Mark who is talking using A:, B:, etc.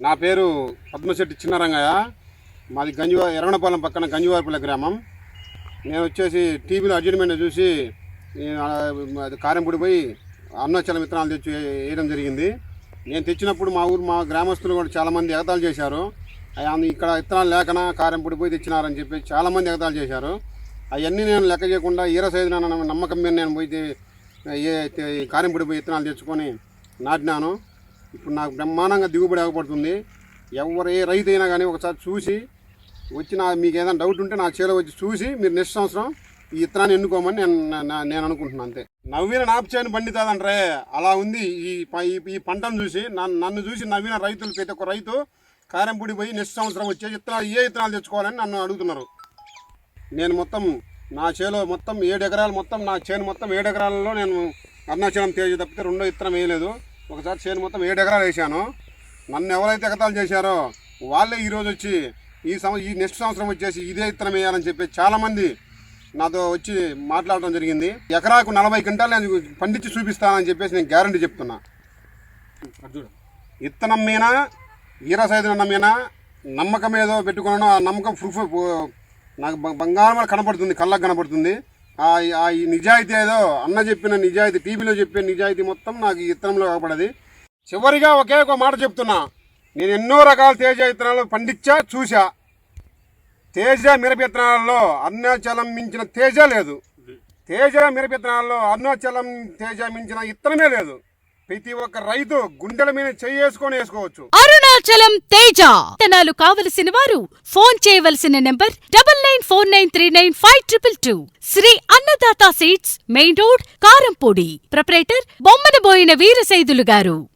A: నా పేరు పద్మశెట్టి చిన్నరంగయ్య. మాది ఎర్రగొండపాలెం పక్కన గంజివారిపల్లి గ్రామం. నేను వచ్చేసి టీవీలో అడ్వర్టైజ్మెంట్ చూసి కారంపూడి పోయి అరుణాచలం విత్తనాలు తెచ్చి వేయడం జరిగింది. నేను తెచ్చినప్పుడు మా గ్రామస్తులు కూడా చాలామంది ఎగతాళి చేశారు. ఇక్కడ విత్తనాలు లేకనా కారంపూడి పోయి తెచ్చినారని చెప్పి చాలామంది ఎగతాళి చేశారు. అవన్నీ నేను లెక్క చేయకుండా ఈరసైదున నమ్మకం మీద నేను పోయి కారంపూడి పోయి విత్తనాలు తెచ్చుకొని నాటినాను. ఇప్పుడు నాకు బ్రహ్మాండంగా దిగుబడి అవ్వబడుతుంది. ఏ రైతు అయినా కానీ ఒకసారి చూసి వచ్చి మీకు ఏదైనా డౌట్ ఉంటే నా చేలో వచ్చి చూసి మీరు నెక్స్ట్ సంవత్సరం ఈ విత్తనాన్ని ఎన్నుకోమని నేను అనుకుంటున్నాను. అంతే. నవ్విన నాపుచేయని పండితాదంటే అలా ఉంది ఈ పంటను చూసి. నన్ను చూసి నవ్విన రైతులు, ప్రతి ఒక్క రైతు కారంపూడి పోయి నెక్స్ట్ సంవత్సరం వచ్చే విత్తనాలు తెచ్చుకోవాలని నన్ను అడుగుతున్నారు. నేను నా చేలో 7 ఎకరాలు నా చేను 7 ఎకరాలలో నేను అరుణాచలం తేజ తప్పితే రెండో విత్తనం వేయలేదు. ఒకసారి చేను 7 ఎకరాలు వేసాను. నన్ను ఎవరైతే ఎగతాళి చేశారో వాళ్ళే ఈరోజు వచ్చి ఈ నెక్స్ట్ సంవత్సరం వచ్చేసి ఇదే విత్తనం వేయాలని చెప్పి చాలామంది నాతో వచ్చి మాట్లాడడం జరిగింది. ఎకరాకు 40 క్వింటాలు నేను పండించి చూపిస్తానని చెప్పేసి నేను గ్యారంటీ చెప్తున్నా. విత్తనం మీద ఈరసైదున మీద నమ్మకం ఏదో పెట్టుకున్నాను. ఆ నమ్మకం ప్రూఫ్ నాకు బంగారం కనపడుతుంది, కళ్ళకు కనపడుతుంది. ఈ నిజాయితీ ఏదో అన్న చెప్పిన నిజాయితీ, టీవీలో చెప్పిన నిజాయితీ మొత్తం నాకు ఈ విత్తనంలో కాపాడది. చివరిగా ఒకే ఒక మాట చెప్తున్నా. నేను ఎన్నో రకాల తేజ విత్తనాలు పండించా, చూసా. తేజ మిరప విత్తనాలలో అరుణాచలం మించిన తేజ లేదు. తేజ మిరప విత్తనాలలో అరుణాచలం తేజ మించిన విత్తనమే లేదు. ప్రతి ఒక్క రైతు గుండెల మీద చేసుకొని వేసుకోవచ్చు.
B: అరుణాచలం తేజ విత్తనాలు కావలసిన వారు ఫోన్ చేయవలసిన number 9949395222. Shri Annadata seeds, main road, Karampudi. Proprietor Bommanaboina Veerasaidulu గారు.